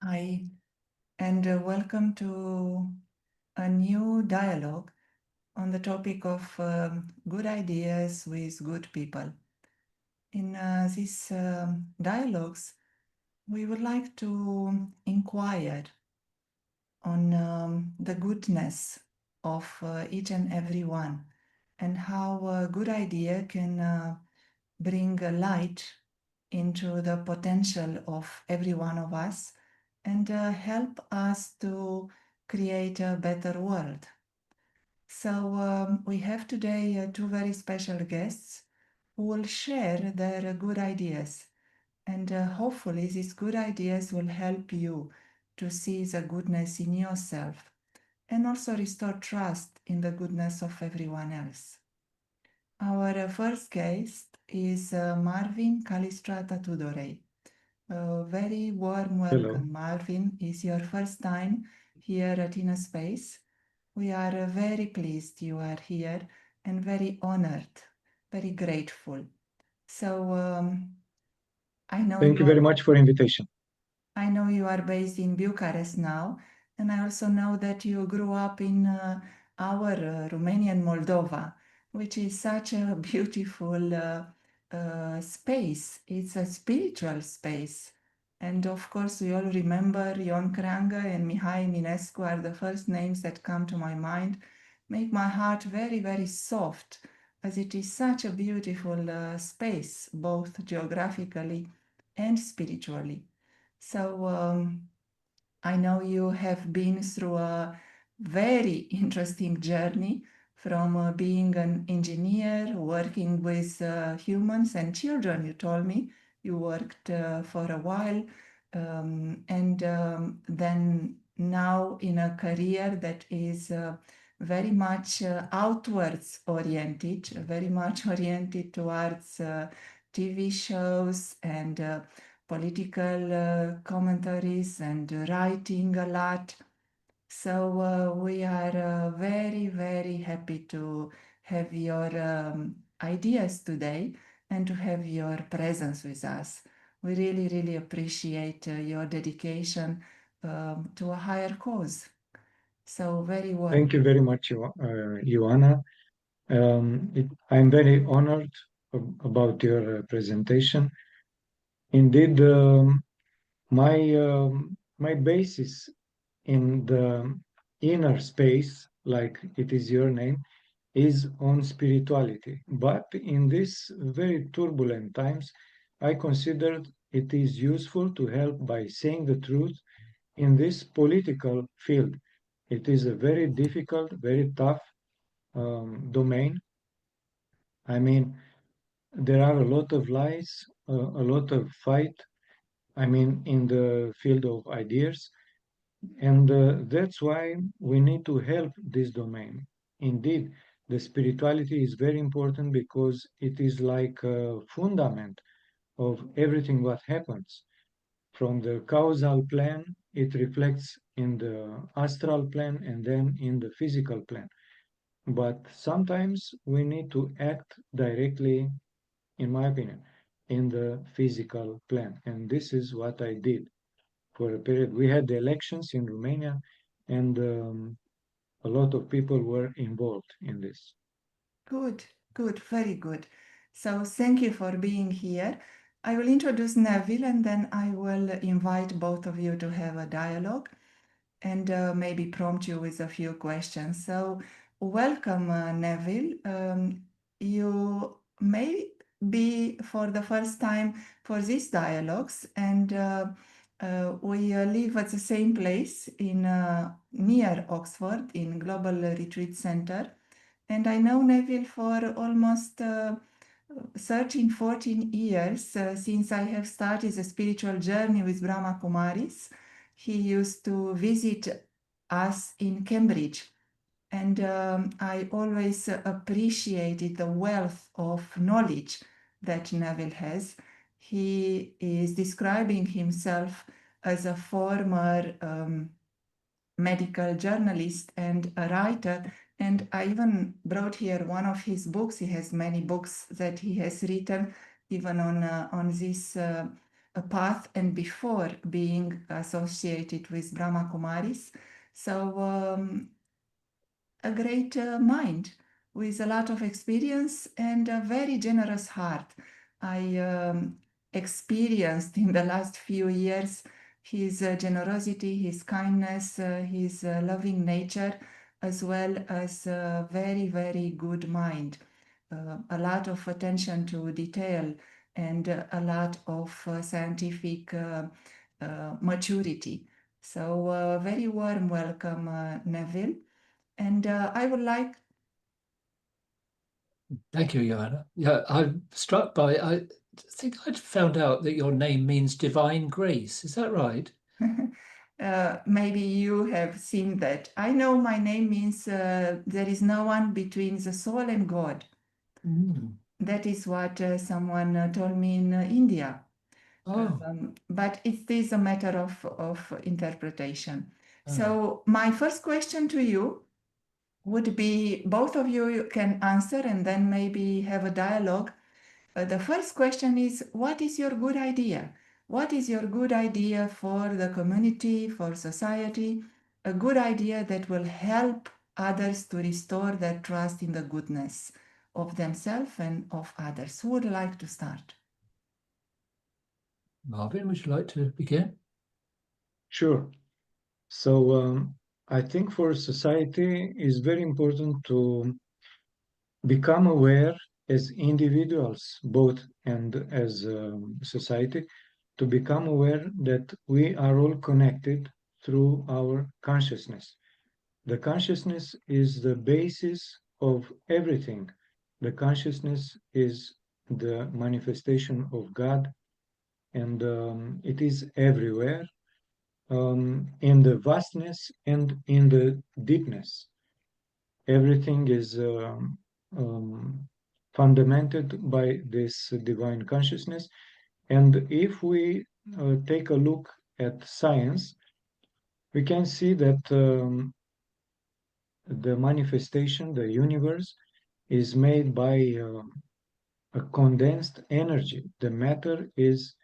Hi, and welcome to a new dialogue on the topic of good ideas with good people. In these dialogues, we would like to inquire on the goodness of each and every one and how a good idea can bring a light into the potential of every one of us and help us to create a better world. So we have today two very special guests who will share their good ideas. And hopefully these good ideas will help you to see the goodness in yourself and also restore trust in the goodness of everyone else. Our first guest is Marvin Atudorei. Very warm Hello. welcome, Marvin. It's your first time here at Inner Space. We are very pleased you are here and very honored, very grateful. So I know Thank you you are very much for invitation. I know you are based in Bucharest now, and I also know that you grew up in our Romanian Moldova, which is such a beautiful space. It's a spiritual space. And of course, we all remember Ion Creangă and Mihai Eminescu are the first names that come to my mind, make my heart very, very soft, as it is such a beautiful space, both geographically and spiritually. So I know you have been through a very interesting journey from being an engineer, working with humans and children. You told me you worked for a while, and then now in a career that is very much outwards oriented, very much oriented towards TV shows and political commentaries and writing a lot. So we are very, very happy to have your ideas today and to have your presence with us. We really, really appreciate your dedication to a higher cause. So very Thank warm. you very much, Ioana. I'm very honored about your presentation. Indeed, my basis in the inner space, like it is your name, is on spirituality. But in these very turbulent times, I considered it is useful to help by saying the truth in this political field. It is a very difficult, very tough domain. I mean, there are a lot of lies, a lot of fight. I mean, in the field of ideas, and that's why we need to help this domain. Indeed, the spirituality is very important because it is like a fundament of everything what happens. From the causal plan, it reflects in the astral plan and then in the physical plan. But sometimes we need to act directly, in my opinion, in the physical plan. And this is what I did for a period. We had the elections in Romania, and a lot of people were involved in this. Good, good, very good. So thank you for being here. I will introduce Neville and then I will invite both of you to have a dialogue and maybe prompt you with a few questions. So welcome, Neville. You may be for the first time for these dialogues and we live at the same place in near Oxford in Global Retreat Center. And I know Neville for almost 13, 14 years since I have started the spiritual journey with Brahma Kumaris. He used to visit us in Cambridge. And I always appreciated the wealth of knowledge that Neville has. He is describing himself as a former medical journalist and a writer. And I even brought here one of his books. He has many books that he has written, even on this path and before being associated with Brahma Kumaris. So a great mind with a lot of experience and a very generous heart. I experienced in the last few years his generosity, his kindness, his loving nature, as well as a very, very good mind. A lot of attention to detail and a lot of scientific maturity. So, very warm welcome, Neville. And I would like. Thank you, Joanna. Yeah, I'm struck by, I think I'd found out that your name means divine grace. Is that right? Maybe you have seen that. I know my name means there is no one between the soul and God. Mm. That is what someone told me in India. Oh, But it is a matter of interpretation. oh. So, my first question to you would be, both of you can answer and then maybe have a dialogue. The first question is, what is your good idea? What is your good idea for the community, for society? A good idea that will help others to restore their trust in the goodness of themselves and of others. Who would like to start? Marvin, would you like to begin? Sure. So I think for society it's very important to become aware as individuals, both and as society, to become aware that we are all connected through our consciousness. The consciousness is the basis of everything. The consciousness is the manifestation of God, and it is everywhere, in the vastness and in the deepness. Everything is fundamented by this divine consciousness. And if we take a look at science, we can see that the manifestation, the universe, is made by a condensed energy. The matter is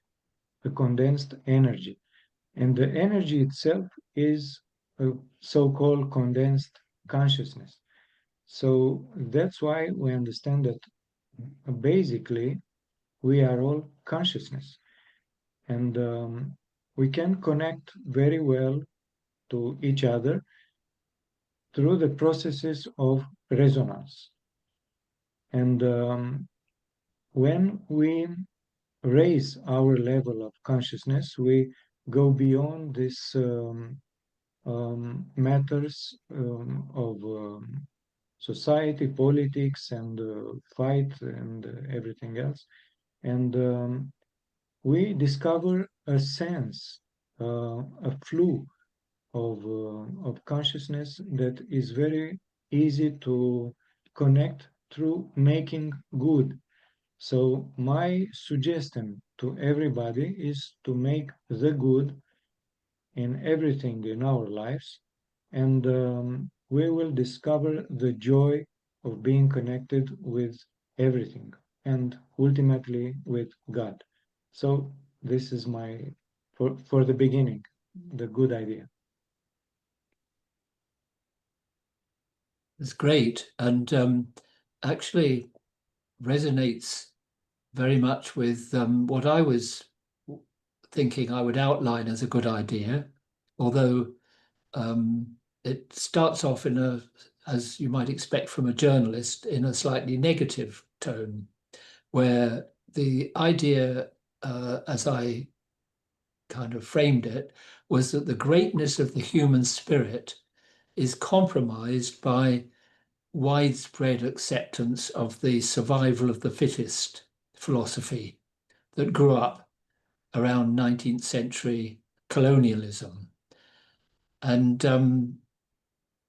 a condensed energy. And the energy itself is a so-called condensed consciousness. So that's why we understand that basically we are all consciousness. And we can connect very well to each other through the processes of resonance. And when we raise our level of consciousness, we go beyond this matters of society, politics, and fight and everything else. And we discover a sense, a flow of consciousness that is very easy to connect through making good. So my suggestion to everybody is to make the good in everything in our lives, and we will discover the joy of being connected with everything and ultimately with God. So this is my, for the beginning, the good idea. It's great, and actually resonates very much with what I was thinking I would outline as a good idea, although it starts off in a, as you might expect from a journalist, in a slightly negative tone, where the idea, as I kind of framed it, was that the greatness of the human spirit is compromised by widespread acceptance of the survival of the fittest philosophy that grew up around 19th century colonialism. And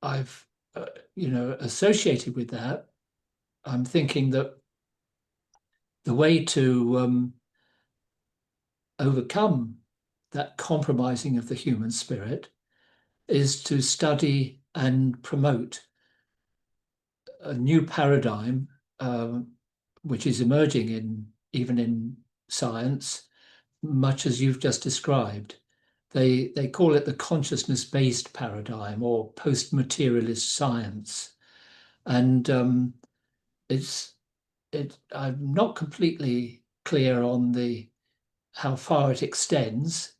I've, associated with that, I'm thinking that the way to overcome that compromising of the human spirit is to study and promote a new paradigm, which is emerging even in science, much as you've just described. They call it the consciousness-based paradigm or post-materialist science. And I'm not completely clear on how far it extends.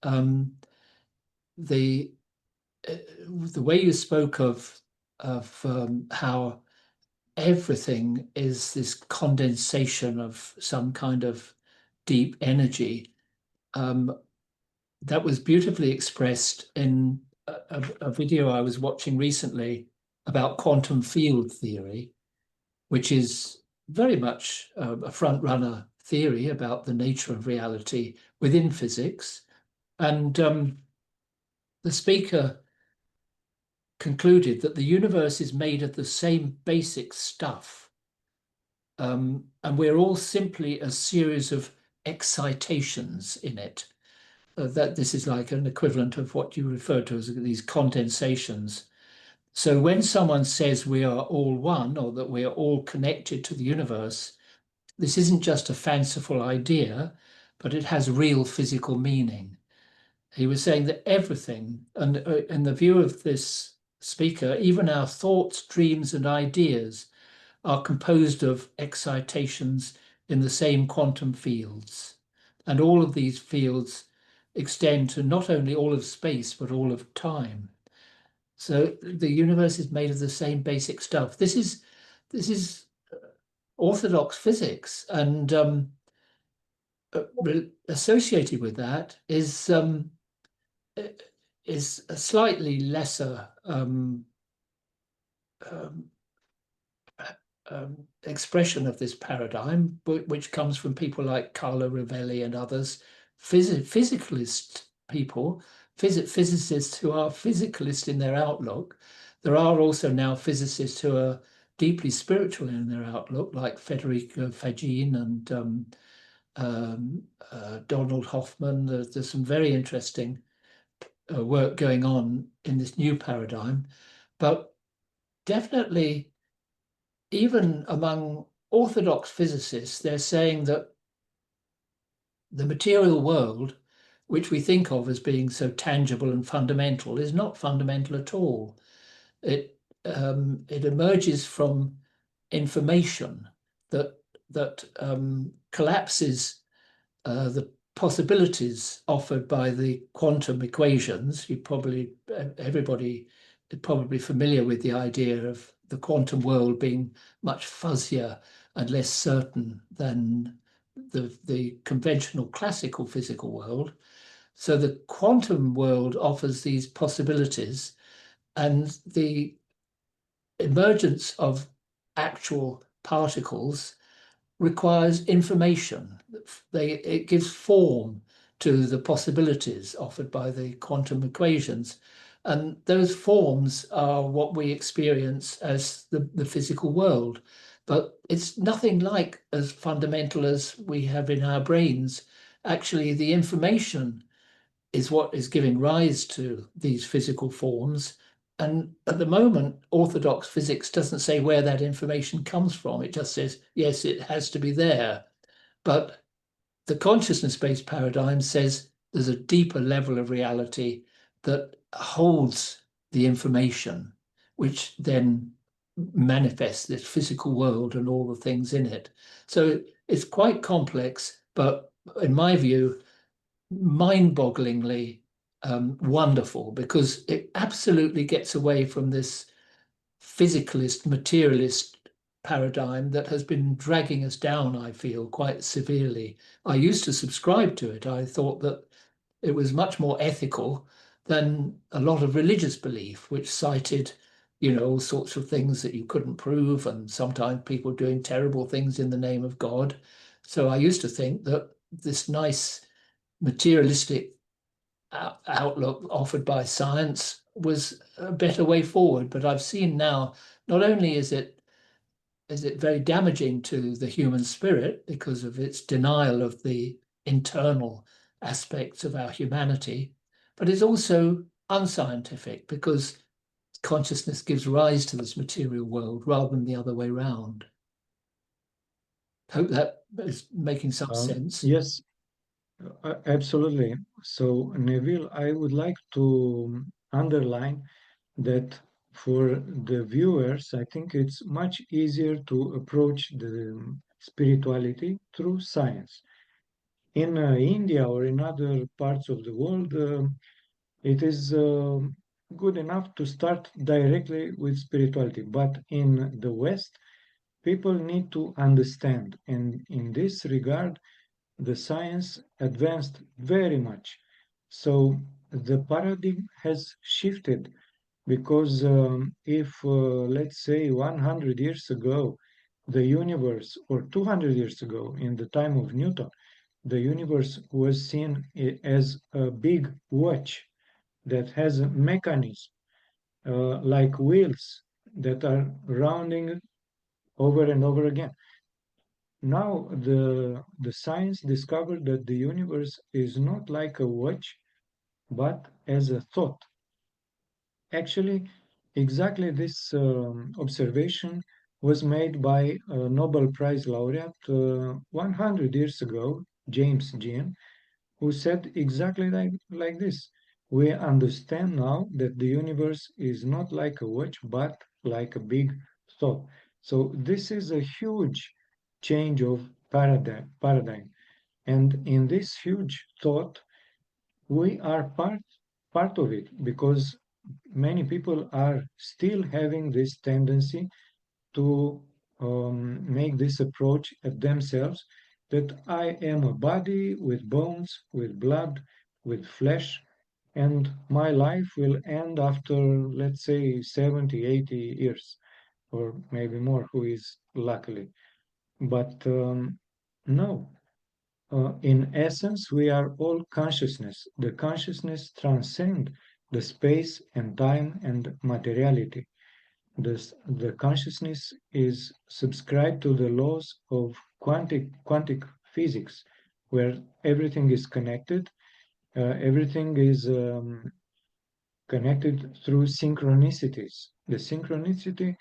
The way you spoke of how everything is this condensation of some kind of deep energy, that was beautifully expressed in a video I was watching recently about quantum field theory, which is very much a front runner theory about the nature of reality within physics. And the speaker concluded that the universe is made of the same basic stuff. And we're all simply a series of excitations in it. That this is like an equivalent of what you referred to as these condensations. So when someone says we are all one, or that we are all connected to the universe, this isn't just a fanciful idea, but it has real physical meaning. He was saying that everything, and in the view of this speaker, even our thoughts, dreams, and ideas are composed of excitations in the same quantum fields. And all of these fields extend to not only all of space, but all of time. So the universe is made of the same basic stuff. This is orthodox physics, and associated with that is a slightly lesser expression of this paradigm, which comes from people like Carlo Rovelli and others, physicalist people, physicists who are physicalist in their outlook. There are also now physicists who are deeply spiritual in their outlook, like Federico Fagin and Donald Hoffman. There's some very interesting work going on in this new paradigm, but definitely even among orthodox physicists, they're saying that the material world, which we think of as being so tangible and fundamental, is not fundamental at all. It emerges from information that collapses the possibilities offered by the quantum equations. Everybody is probably familiar with the idea of the quantum world being much fuzzier and less certain than the conventional classical physical world. So the quantum world offers these possibilities, and the emergence of actual particles requires information. It gives form to the possibilities offered by the quantum equations. And those forms are what we experience as the physical world. But it's nothing like as fundamental as we have in our brains. Actually, the information is what is giving rise to these physical forms. And at the moment, orthodox physics doesn't say where that information comes from. It just says, yes, it has to be there. But the consciousness-based paradigm says there's a deeper level of reality that holds the information, which then manifests this physical world and all the things in it. So it's quite complex, but in my view, mind-bogglingly wonderful, because it absolutely gets away from this physicalist, materialist paradigm that has been dragging us down, I feel, quite severely. I used to subscribe to it. I thought that it was much more ethical than a lot of religious belief, which cited, all sorts of things that you couldn't prove, and sometimes people doing terrible things in the name of God. So I used to think that this nice materialistic outlook offered by science was a better way forward. But I've seen now, not only is it very damaging to the human spirit because of its denial of the internal aspects of our humanity, but it's also unscientific because consciousness gives rise to this material world rather than the other way around. Hope that is making some sense. Yes, Absolutely. So, Neville, I would like to underline that for the viewers, I think it's much easier to approach the spirituality through science. In India or in other parts of the world, it is good enough to start directly with spirituality. But in the West, people need to understand. And in this regard, the science advanced very much. So the paradigm has shifted because if, let's say, 100 years ago, the universe, or 200 years ago, in the time of Newton, the universe was seen as a big watch that has a mechanism like wheels that are rounding over and over again. Now, the science discovered that the universe is not like a watch, but as a thought. Actually, exactly this observation was made by a Nobel Prize laureate 100 years ago, James Jean, who said exactly like this. We understand now that the universe is not like a watch, but like a big thought. So this is a huge change of paradigm. And in this huge thought, we are part of it because many people are still having this tendency to make this approach at themselves that I am a body with bones, with blood, with flesh, and my life will end after, let's say, 70, 80 years, or maybe more, who is luckily. But no, in essence, we are all consciousness. The consciousness transcends the space and time and materiality. The consciousness is subscribed to the laws of quantic physics, where everything is connected, everything is connected through synchronicities. The synchronicity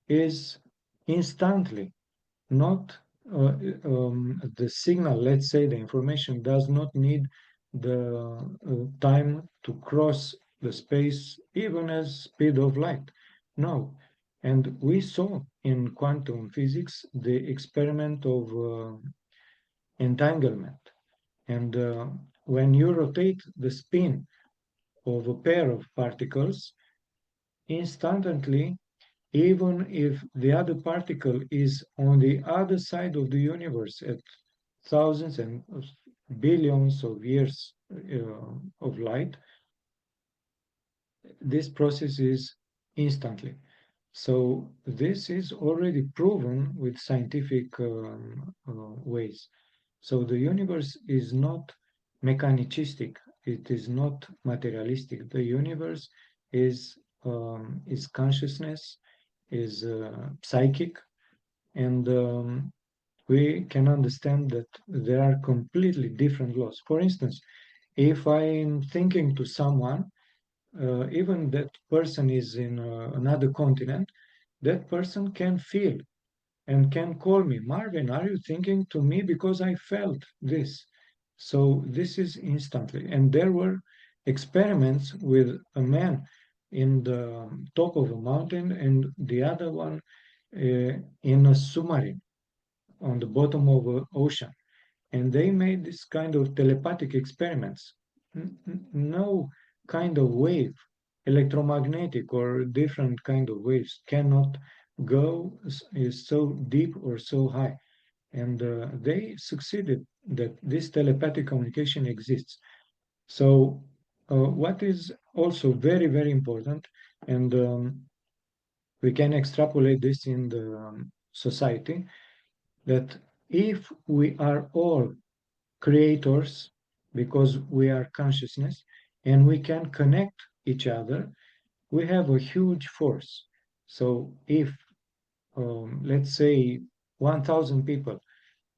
is instantly, not the signal, let's say the information does not need the time to cross the space even as speed of light. No. And we saw in quantum physics the experiment of entanglement. And when you rotate the spin of a pair of particles, instantly, even if the other particle is on the other side of the universe at thousands and billions of years of light, this process is instantly. So this is already proven with scientific ways. So the universe is not mechanicistic. It is not materialistic. The universe is consciousness, is psychic, and we can understand that there are completely different laws. For instance, if I'm thinking to someone, even that person is in another continent, that person can feel and can call me, Marvin, are you thinking to me because I felt this? So this is instantly. And there were experiments with a man in the top of a mountain and the other one in a submarine on the bottom of an ocean. And they made this kind of telepathic experiments. No kind of wave, electromagnetic or different kind of waves, cannot go is so deep or so high. And they succeeded that this telepathic communication exists. So what is also very, very important, and we can extrapolate this in the society, that if we are all creators because we are consciousness and we can connect each other, we have a huge force. So if, let's say, 1,000 people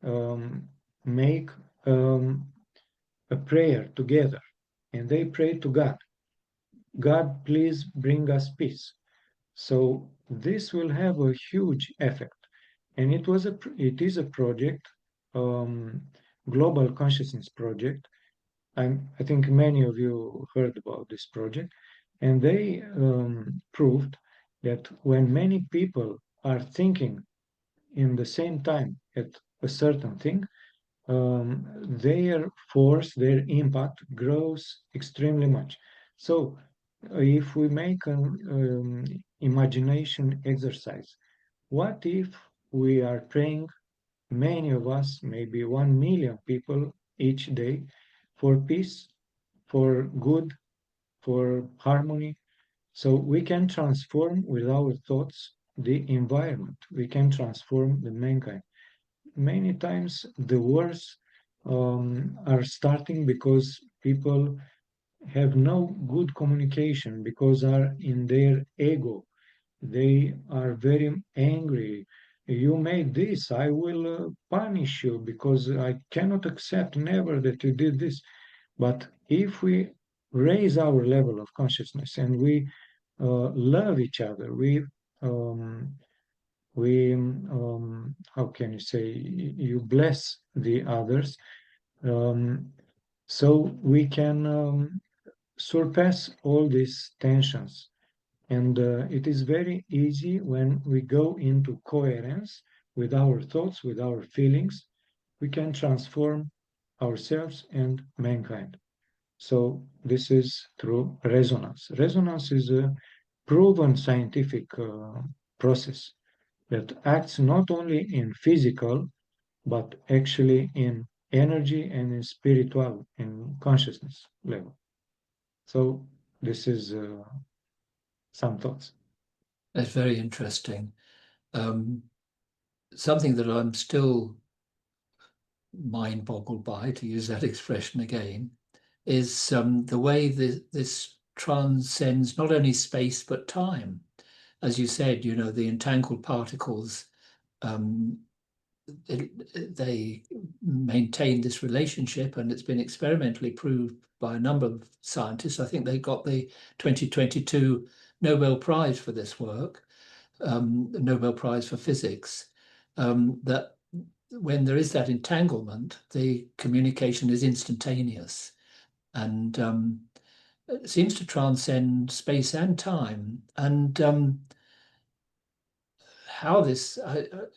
um, make um, a prayer together and they pray to God, God, please bring us peace. So this will have a huge effect. And it is a project um, Global Consciousness Project. I think many of you heard about this project, and they proved that when many people are thinking in the same time at a certain thing, their force, their impact grows extremely much. So if we make an imagination exercise, what if we are praying, many of us, maybe 1 million people each day, for peace, for good, for harmony? So we can transform with our thoughts the environment. We can transform the mankind. Many times the wars are starting because people have no good communication, because are in their ego. They are very angry. You made this, I will punish you because I cannot accept never that you did this. But if we raise our level of consciousness and we love each other, how can you say, you bless the others, so we can surpass all these tensions. And it is very easy when we go into coherence with our thoughts, with our feelings, we can transform ourselves and mankind. So this is through resonance. Resonance is a proven scientific process that acts not only in physical, but actually in energy and in spiritual, in consciousness level. So this is some thoughts. That's very interesting. Something that I'm still mind boggled by, to use that expression again, is the way this transcends not only space but time. As you said, you know, the entangled particles, they maintain this relationship, and it's been experimentally proved by a number of scientists. I think they got the 2022 Nobel Prize for this work, the Nobel Prize for Physics, that when there is that entanglement, the communication is instantaneous, and it seems to transcend space and time. And how this,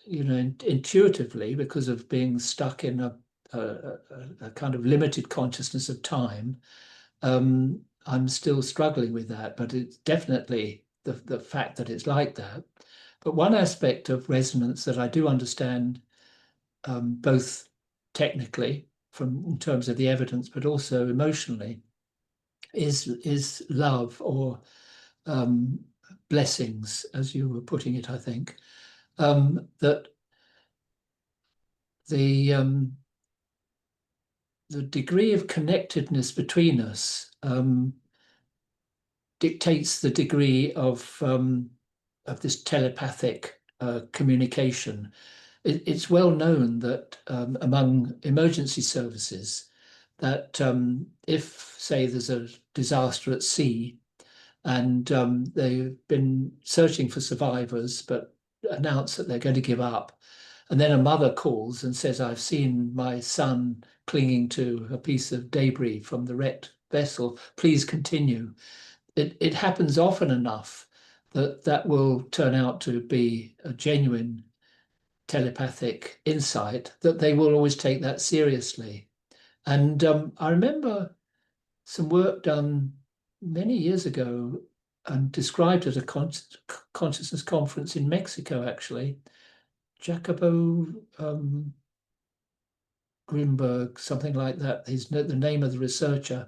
you know, intuitively, because of being stuck in a kind of limited consciousness of time, I'm still struggling with that. But it's definitely the fact that it's like that. But one aspect of resonance that I do understand, both technically in terms of the evidence, but also emotionally, is love, or blessings, as you were putting it, I think. That the degree of connectedness between us dictates the degree of this telepathic communication. It's well known that among emergency services, that if, say, there's a disaster at sea, and they've been searching for survivors, but announce that they're going to give up, and then a mother calls and says, I've seen my son clinging to a piece of debris from the wrecked vessel, please continue. It happens often enough that will turn out to be a genuine telepathic insight, that they will always take that seriously. And I remember some work done many years ago and described at a consciousness conference in Mexico, actually. Jacobo Grimberg, something like that, is the name of the researcher.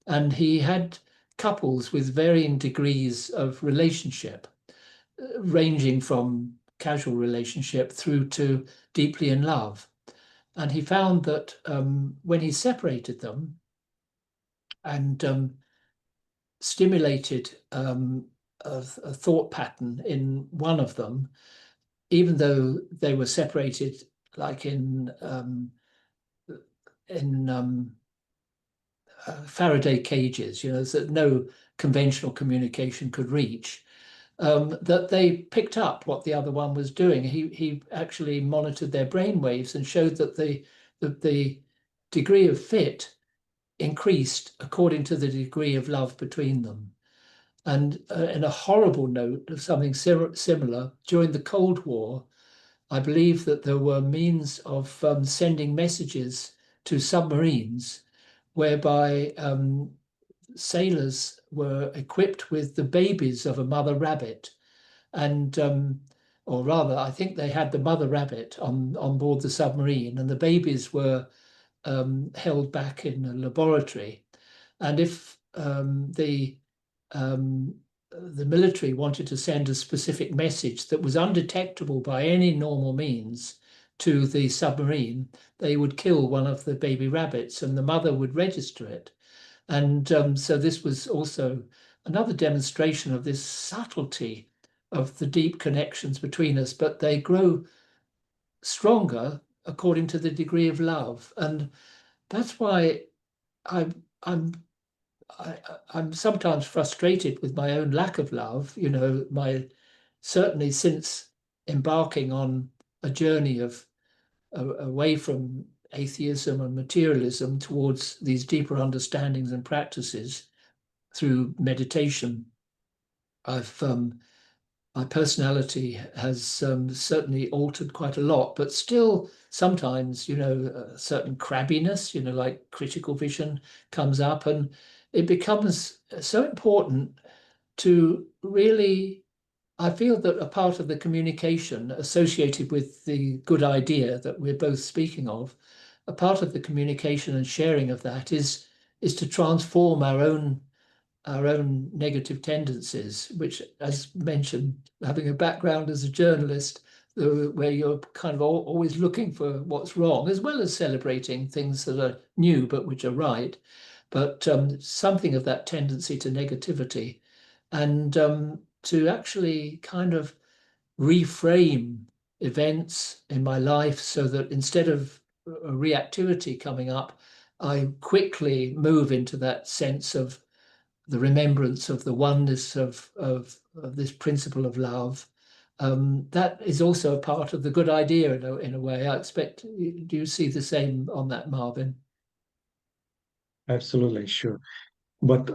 And he had couples with varying degrees of relationship, ranging from casual relationship through to deeply in love. And he found that when he separated them and stimulated a thought pattern in one of them, even though they were separated, like in Faraday cages, you know, that no conventional communication could reach, that they picked up what the other one was doing. He actually monitored their brain waves and showed that the degree of fit increased according to the degree of love between them. And in a horrible note of something similar, during the Cold War, I believe that there were means of sending messages to submarines whereby sailors were equipped with the babies of a mother rabbit. And, or rather, I think they had the mother rabbit on board the submarine, and the babies were held back in a laboratory. And if the military wanted to send a specific message that was undetectable by any normal means to the submarine, they would kill one of the baby rabbits and the mother would register it. And so this was also another demonstration of this subtlety of the deep connections between us, but they grow stronger according to the degree of love. And that's why I'm sometimes frustrated with my own lack of love. You know, certainly since embarking on a journey of away from atheism and materialism towards these deeper understandings and practices through meditation, my personality has certainly altered quite a lot, but still sometimes, you know, a certain crabbiness, you know, like critical vision comes up, and it becomes so important to really, I feel that a part of the communication associated with the good idea that we're both speaking of, a part of the communication and sharing of that is to transform our own negative tendencies, which, as mentioned, having a background as a journalist, where you're kind of always looking for what's wrong, as well as celebrating things that are new but which are right, but something of that tendency to negativity, and to actually kind of reframe events in my life so that instead of a reactivity coming up, I quickly move into that sense of the remembrance of the oneness of this principle of love. That is also a part of the good idea in a way. I expect, do you see the same on that, Marvin? Absolutely, sure. But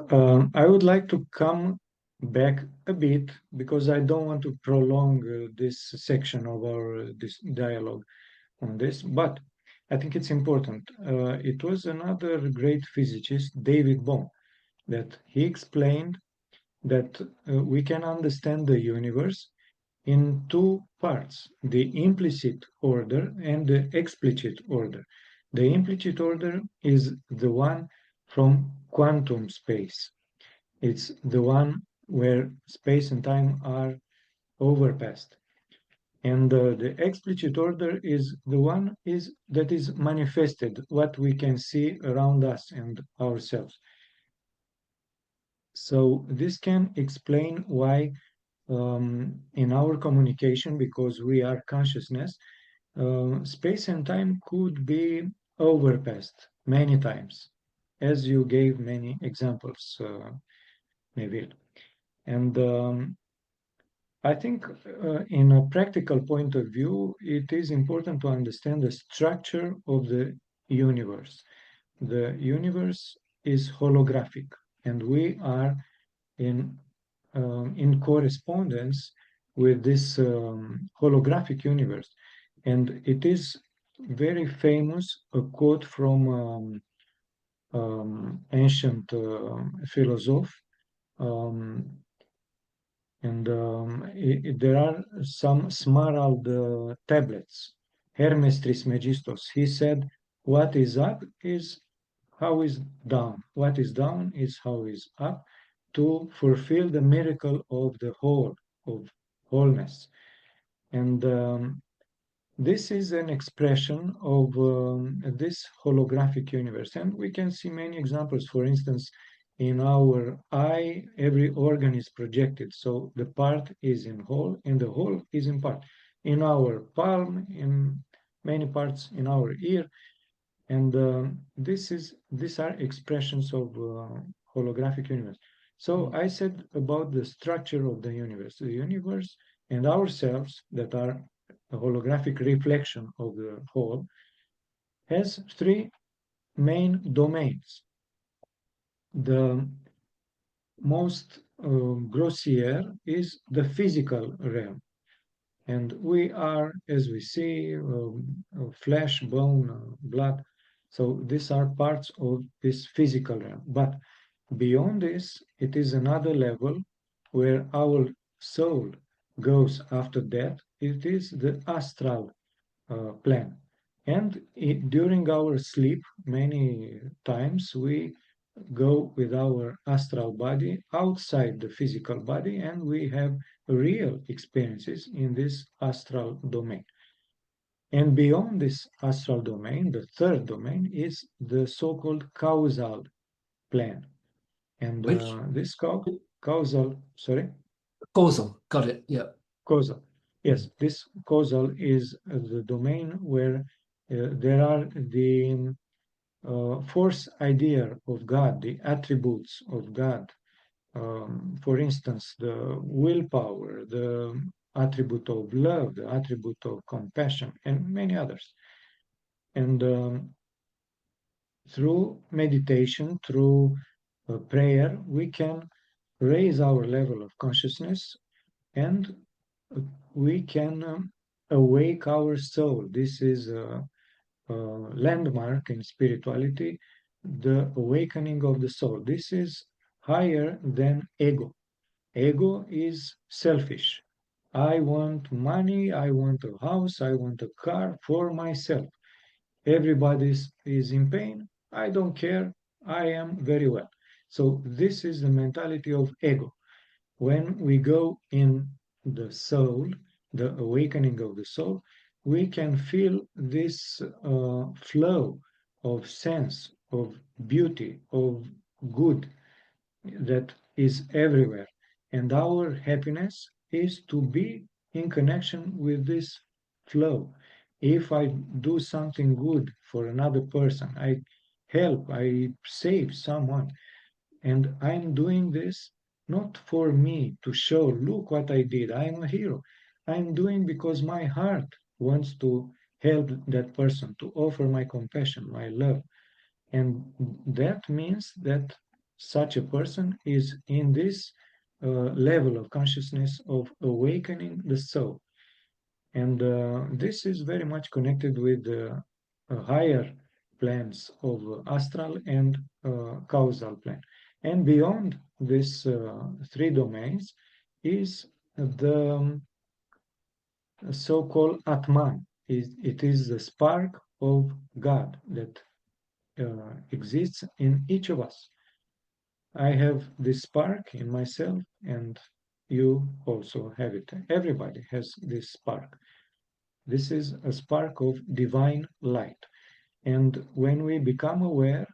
I would like to come back a bit because I don't want to prolong this section of our this dialogue on this. But I think it's important. It was another great physicist, David Bohm, that he explained that we can understand the universe in two parts, the implicit order and the explicit order. The implicit order is the one from quantum space. It's the one where space and time are overpassed. And the explicit order is the one that is manifested, what we can see around us and ourselves. So this can explain why in our communication, because we are consciousness, space and time could be overpassed many times, as you gave many examples, Neville. And I think in a practical point of view, it is important to understand the structure of the universe. The universe is holographic, and we are in correspondence with this holographic universe. And it is very famous, a quote from ancient philosopher. Um, and there are some Smarald tablets, Hermes Trismegistus. He said, what is up is how is down. What is down is how is up, to fulfill the miracle of the whole, of wholeness. And this is an expression of this holographic universe. And we can see many examples. For instance, in our eye, every organ is projected. So the part is in whole and the whole is in part. In our palm, in many parts in our ear. And these are expressions of holographic universe. So I said about the structure of the universe and ourselves that are a holographic reflection of the whole, has three main domains. The most grossier is the physical realm. And we are, as we see, flesh, bone, blood. So these are parts of this physical realm. But beyond this, it is another level where our soul goes after death. It is the astral plane. And during our sleep, many times we go with our astral body outside the physical body and we have real experiences in this astral domain. And beyond this astral domain, the third domain is the so-called causal plane. And Which this causal, sorry? causal? Got it. Yeah. Causal. Yes, this causal is the domain where there are the force idea of God, the attributes of God. For instance, the willpower, the attribute of love, the attribute of compassion, and many others. And through meditation, through prayer, we can raise our level of consciousness and we can awake our soul. This is a landmark in spirituality, the awakening of the soul. This is higher than ego. Ego is selfish. I want money, I want a house, I want a car for myself. Everybody is in pain. I don't care. I am very well. So this is the mentality of ego. When we go in the soul, the awakening of the soul, we can feel this flow of sense, of beauty, of good that is everywhere. And our happiness is to be in connection with this flow. If I do something good for another person, I help, I save someone, and I'm doing this not for me to show, look what I did, I'm a hero. I'm doing because my heart wants to help that person, to offer my compassion, my love. And that means that such a person is in this level of consciousness of awakening the soul. And this is very much connected with the higher planes of astral and causal plane. And beyond these three domains is the so-called Atman. It is the spark of God that exists in each of us. I have this spark in myself, and you also have it. Everybody has this spark. This is a spark of divine light. And when we become aware,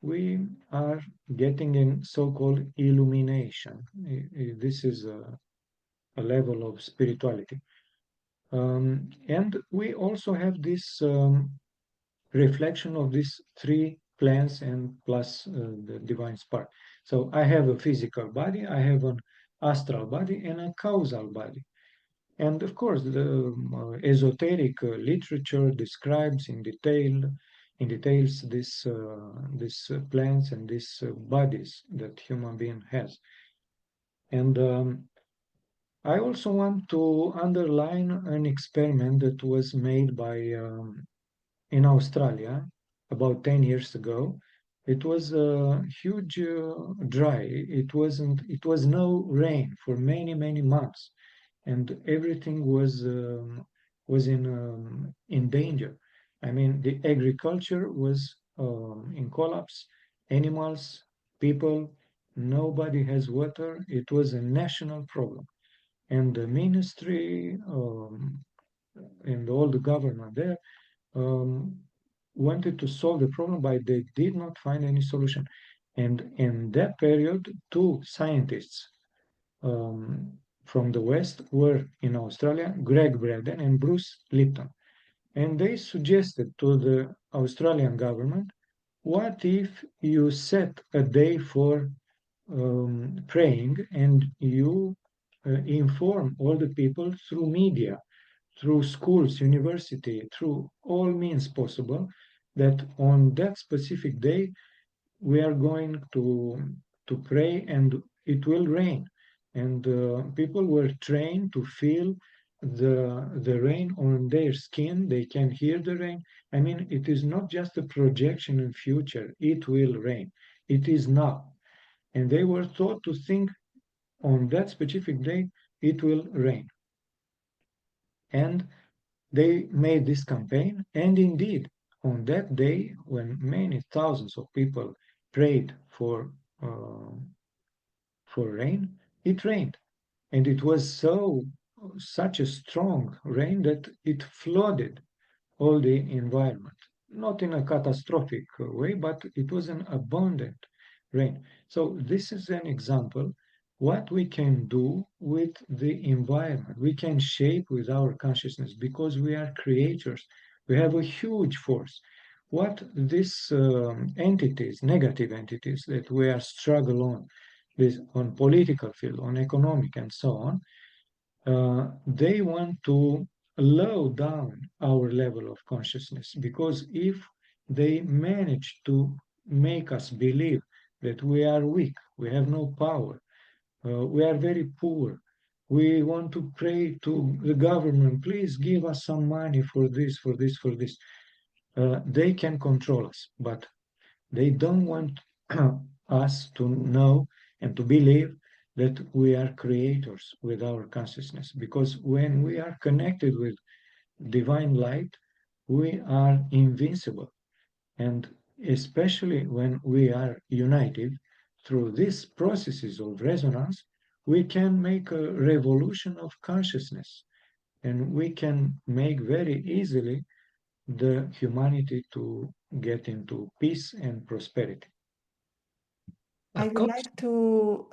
we are getting in so-called illumination. This is a level of spirituality. And we also have this reflection of these three planes and plus the divine spark. So I have a physical body, I have an astral body, and a causal body. And of course, the esoteric literature describes in details these plans and these bodies that human being has. And I also want to underline an experiment that was made by in Australia about 10 years ago. It was a huge dry. It was no rain for many months, and everything was in danger. I mean, the agriculture was in collapse. Animals, people, nobody has water. It was a national problem, and the ministry and all the government there um, wanted to solve the problem, but they did not find any solution. And in that period, two scientists um, from the West were in Australia, Greg Braden and Bruce Lipton. And they suggested to the Australian government, what if you set a day for praying and you inform all the people through media, through schools, university, through all means possible, that on that specific day we are going to pray and it will rain. And people were trained to feel the rain on their skin. They can hear the rain. I mean, it is not just a projection in future. It will rain. It is now. And they were taught to think on that specific day, it will rain. And they made this campaign. And indeed, on that day, when many thousands of people prayed uh, for rain, it rained. And it was such a strong rain that it flooded all the environment. Not in a catastrophic way, but it was an abundant rain. So this is an example what we can do with the environment. We can shape with our consciousness because we are creators. We have a huge force. What these entities, negative entities that we are struggle on, this on political field, on economic and so on, they want to low down our level of consciousness because if they manage to make us believe that we are weak, we have no power, we are very poor, we want to pray to the government, please give us some money for this, for this, for this. They can control us, but they don't want us to know and to believe that we are creators with our consciousness. Because when we are connected with divine light, we are invincible. And especially when we are united through these processes of resonance, we can make a revolution of consciousness. And we can make very easily the humanity to get into peace and prosperity. I would like to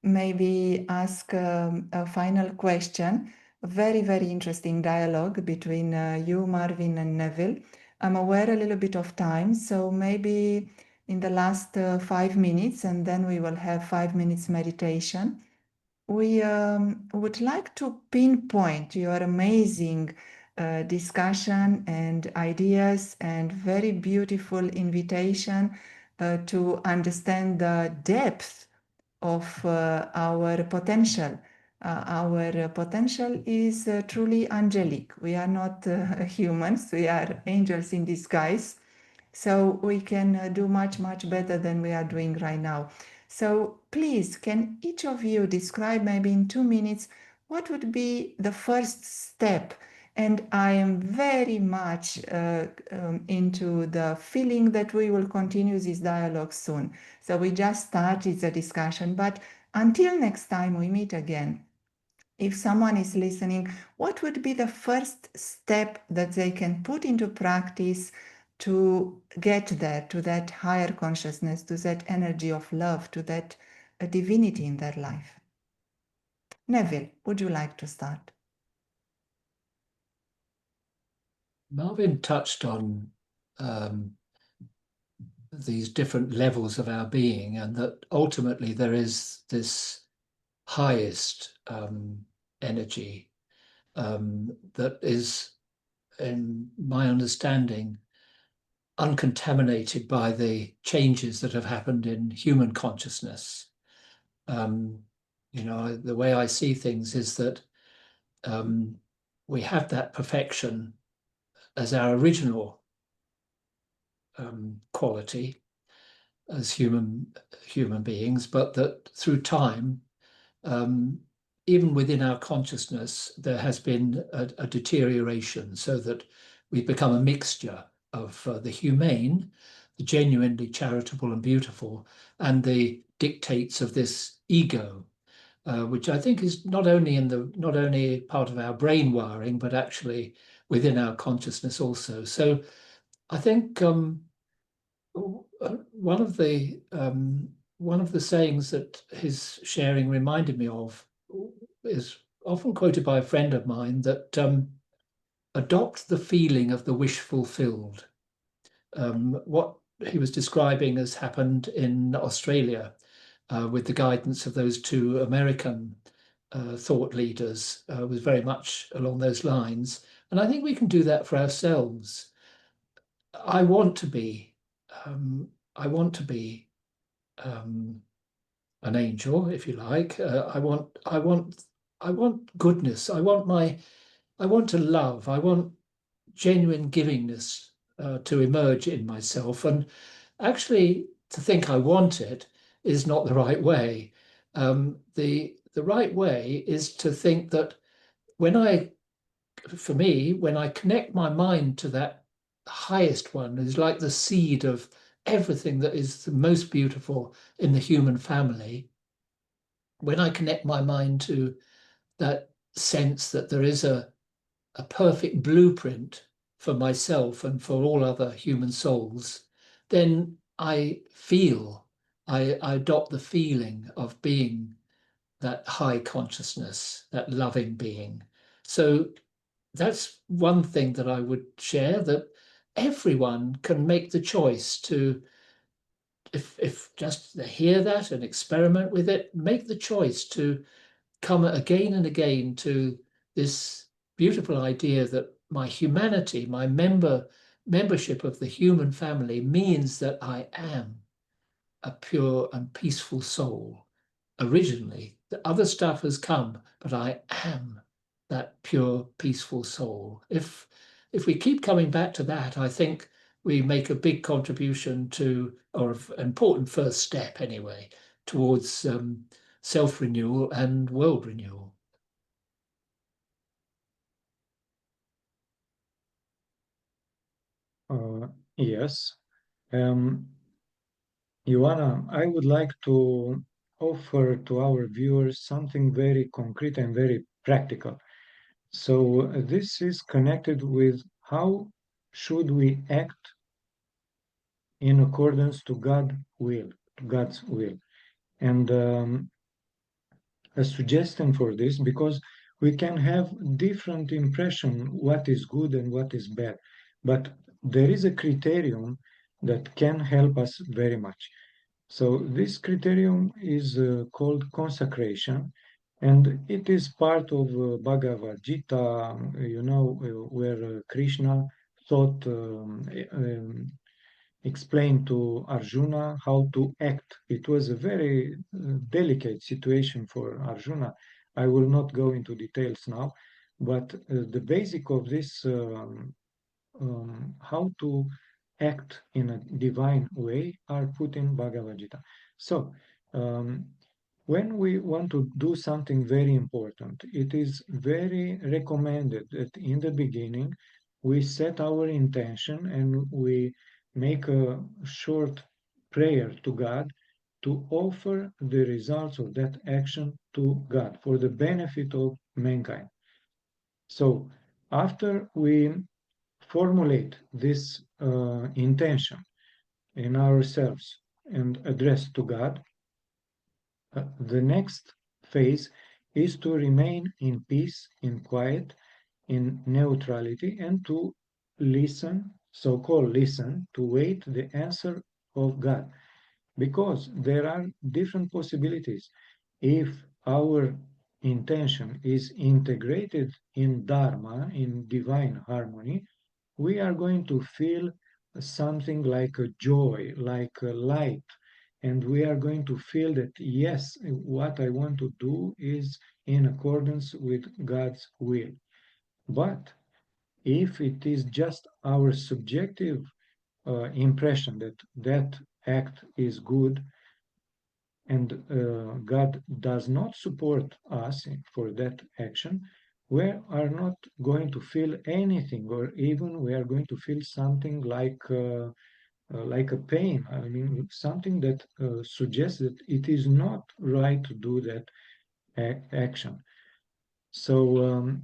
maybe ask a final question. A very, very interesting dialogue between you, Marvin, and Neville. I'm aware a little bit of time, so maybe in the last 5 minutes, and then we will have 5 minutes meditation. We would like to pinpoint your amazing discussion and ideas and very beautiful invitation to understand the depth of our potential. Our potential is truly angelic. We are not humans, we are angels in disguise. So we can do much, much better than we are doing right now. So please, can each of you describe maybe in 2 minutes what would be the first step? And I am very much into the feeling that we will continue this dialogue soon. So we just started the discussion, but until next time we meet again, if someone is listening, what would be the first step that they can put into practice to get there, to that higher consciousness, to that energy of love, to that divinity in their life? Neville, would you like to start? Marvin touched on these different levels of our being, and that ultimately there is this highest energy that is, in my understanding, uncontaminated by the changes that have happened in human consciousness. You know, the way I see things is that we have that perfection as our original quality as human beings, but that through time, even within our consciousness, there has been a deterioration, so that we've become a mixture of the humane, the genuinely charitable and beautiful, and the dictates of this ego, which I think is not only part of our brain wiring, but actually within our consciousness also. So I think one of the sayings that his sharing reminded me of is often quoted by a friend of mine, that adopt the feeling of the wish fulfilled. What he was describing has happened in Australia with the guidance of those two American thought leaders, was very much along those lines. And I think we can do that for ourselves. I want to be, I want to be an angel, if you like. I want goodness. I want to love. I want genuine givingness to emerge in myself. And actually, to think I want it is not the right way. The right way is to think that for me, when I connect my mind to that highest one, is like the seed of everything that is the most beautiful in the human family. When I connect my mind to that sense that there is a perfect blueprint for myself and for all other human souls, then I adopt the feeling of being that high consciousness, that loving being. So that's one thing that I would share, that everyone can make the choice to, if just hear that and experiment with it, make the choice to come again and again to this beautiful idea that my humanity, my membership of the human family means that I am a pure and peaceful soul. Originally, the other stuff has come, but I am that pure, peaceful soul. If we keep coming back to that, I think we make a big contribution to, or an important first step anyway, towards self-renewal and world renewal. Yes. Ioana, I would like to offer to our viewers something very concrete and very practical. So this is connected with how should we act in accordance to God's will. And a suggestion for this, because we can have different impression what is good and what is bad, but there is a criterion that can help us very much. So this criterion is called consecration, and it is part of Bhagavad Gita, where Krishna thought explained to Arjuna how to act. It was a very delicate situation for Arjuna. I will not go into details now, but the basic of this, how to act in a divine way, are put in Bhagavad Gita. So, when we want to do something very important, it is very recommended that in the beginning we set our intention and we make a short prayer to God to offer the results of that action to God for the benefit of mankind. So, after we formulate this intention in ourselves and address to God, the next phase is to remain in peace, in quiet, in neutrality, and to listen, so-called listen, to wait the answer of God. Because there are different possibilities. If our intention is integrated in Dharma, in divine harmony, we are going to feel something like a joy, like a light, and we are going to feel that, yes, what I want to do is in accordance with God's will. But if it is just our subjective impression that that act is good, and God does not support us for that action, we are not going to feel anything, or even we are going to feel something like a pain. I mean, something that suggests that it is not right to do that action. So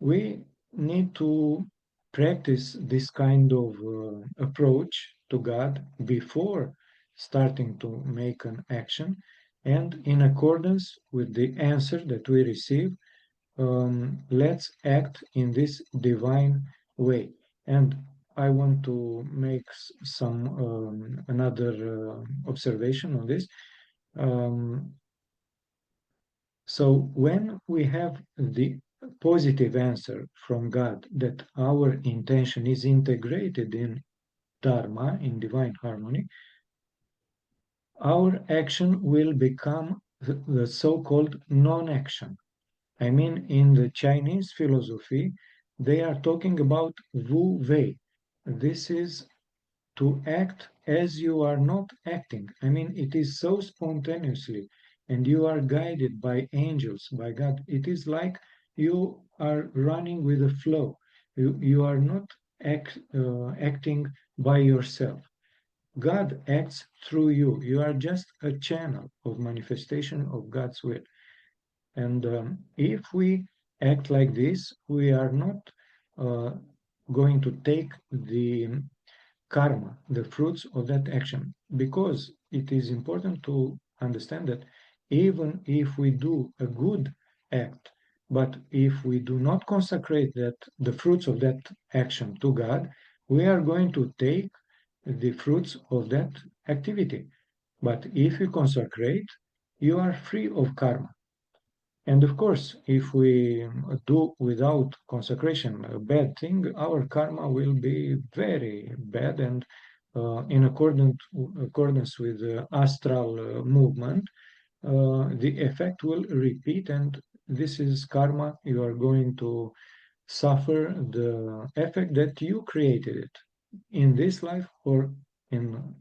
we need to practice this kind of approach to God before starting to make an action, and in accordance with the answer that we receive, let's act in this divine way. And I want to make some another observation on this. Um, so when we have the positive answer from God that our intention is integrated in dharma, in divine harmony, our action will become the so-called non-action. I mean, in the Chinese philosophy, they are talking about Wu Wei. This is to act as you are not acting. I mean, it is so spontaneously, and you are guided by angels, by God. It is like you are running with the flow. You are not acting by yourself. God acts through you. You are just a channel of manifestation of God's will. And if we act like this, we are not uh, going to take the karma, the fruits of that action, because it is important to understand that even if we do a good act, but if we do not consecrate that the fruits of that action to God, we are going to take the fruits of that activity. But if you consecrate, you are free of karma. And of course, if we do without consecration a bad thing, our karma will be very bad. And in accordance with the astral movement, the effect will repeat. And this is karma. You are going to suffer the effect that you created it in this life or in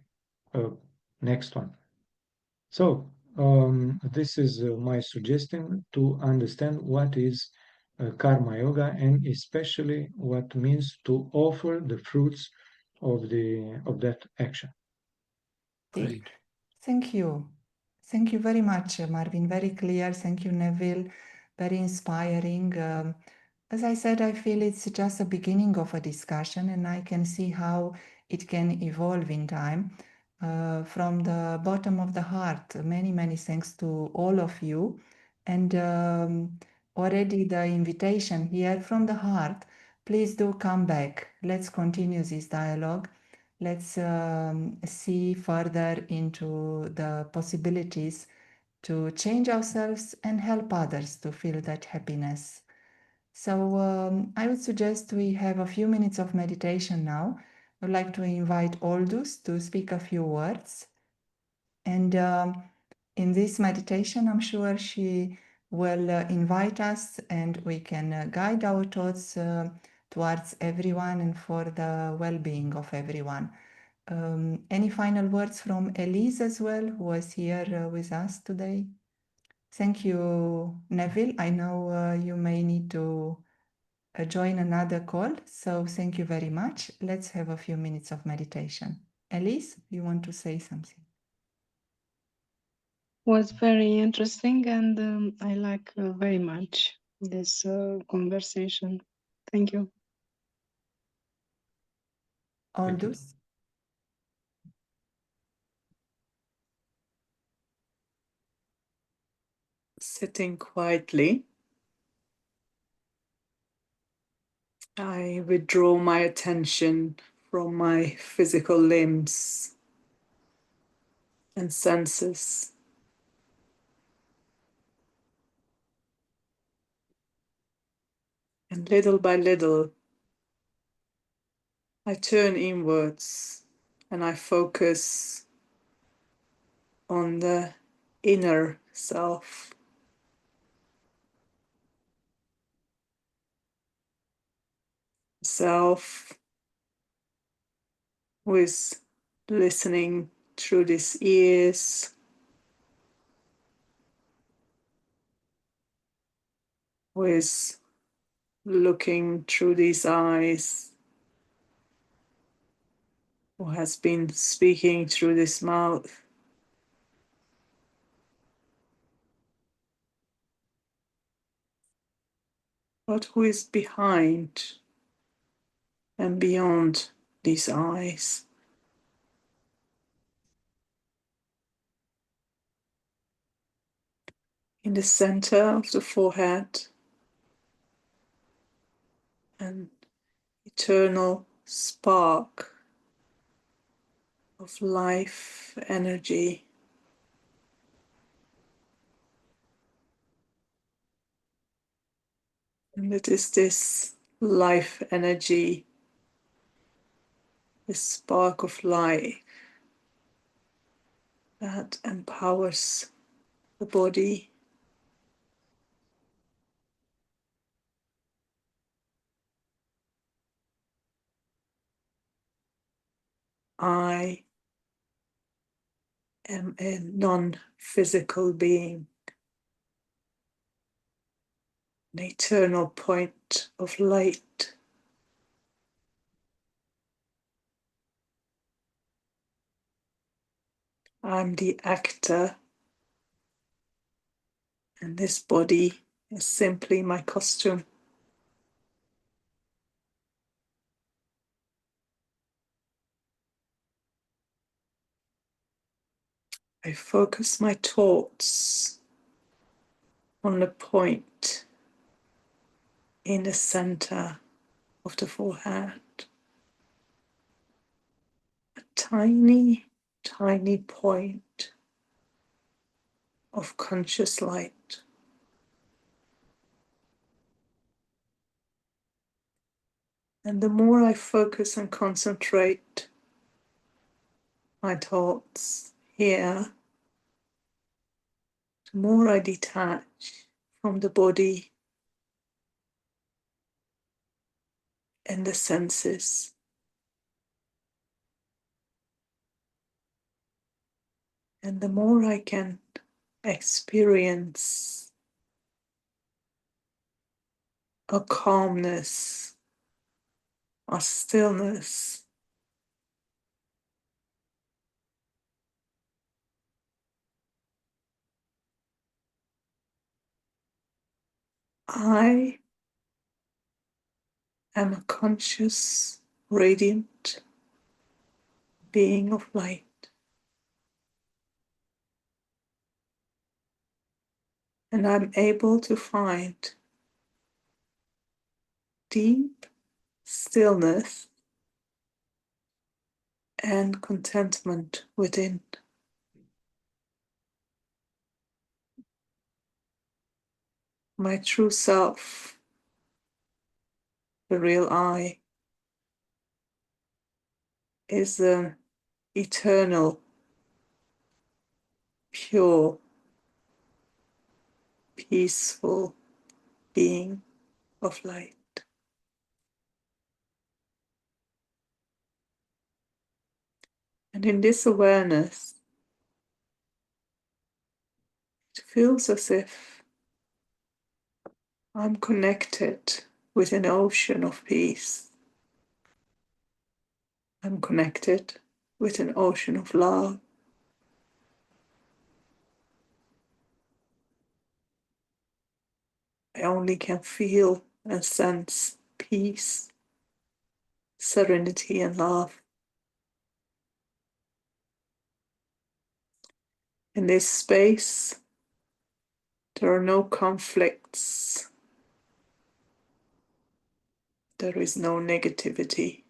next one. So this is my suggestion to understand what is karma yoga and especially what means to offer the fruits of that action. Great. Thank you. Thank you very much, Marvin. Very clear. Thank you, Neville. Very inspiring. As I said, I feel it's just a beginning of a discussion, and I can see how it can evolve in time. From the bottom of the heart, many, many thanks to all of you. And already the invitation here from the heart, please do come back. Let's continue this dialogue. Let's see further into the possibilities to change ourselves and help others to feel that happiness. So I would suggest we have a few minutes of meditation now. I'd like to invite Aldous to speak a few words. And in this meditation, I'm sure she will invite us and we can guide our thoughts towards everyone and for the well-being of everyone. Any final words from Elise as well, who was here with us today? Thank you, Neville. I know you may need to join another call, so thank you very much. Let's have a few minutes of meditation. Elise, you want to say something? Was very interesting, and I like very much this conversation. Thank you. Aldous? Sitting quietly, I withdraw my attention from my physical limbs and senses. And little by little, I turn inwards and I focus on the inner self. Self who is listening through these ears, who is looking through these eyes, who has been speaking through this mouth. But who is behind and beyond these eyes? In the center of the forehead, an eternal spark of life energy. And it is this life energy this spark of light that empowers the body. I am a non-physical being, an eternal point of light. I'm the actor, and this body is simply my costume. I focus my thoughts on the point in the center of the forehead. A tiny, tiny point of conscious light. And the more I focus and concentrate my thoughts here, the more I detach from the body and the senses. And the more I can experience a calmness, a stillness. I am a conscious, radiant being of light. And I'm able to find deep stillness and contentment within. My true self, the real I, is an eternal, pure, peaceful being of light. And in this awareness, it feels as if I'm connected with an ocean of peace. I'm connected with an ocean of love. I only can feel and sense peace, serenity, and love. In this space, there are no conflicts. There is no negativity.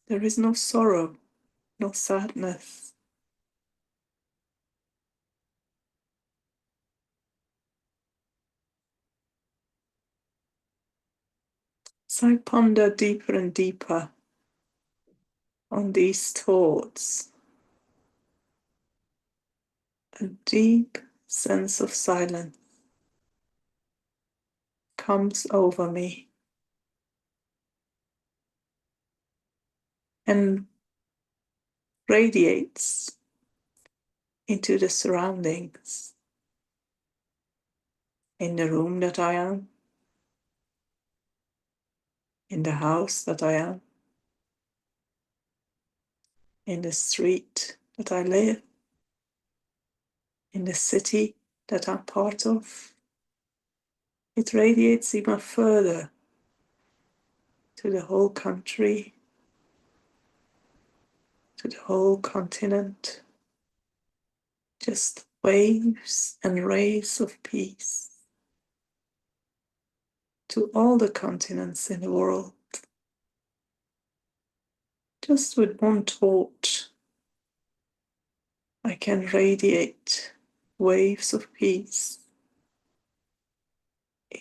There is no sorrow, no sadness. As I ponder deeper and deeper on these thoughts, a deep sense of silence comes over me and radiates into the surroundings, in the room that I am, in the house that I am, in the street that I live, in the city that I'm part of. It radiates even further to the whole country, to the whole continent. Just waves and rays of peace to all the continents in the world. Just with one thought, I can radiate waves of peace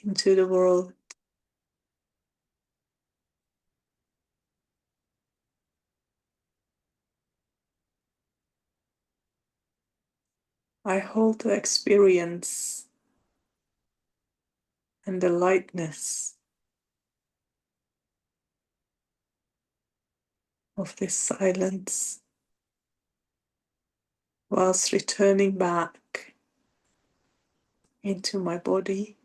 into the world. I hold the experience and the lightness of this silence whilst returning back into my body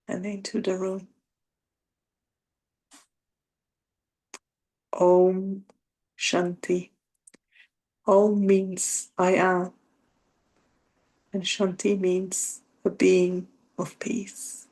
and into the room. Om Shanti. Om means I am, and Shanti means a being of peace.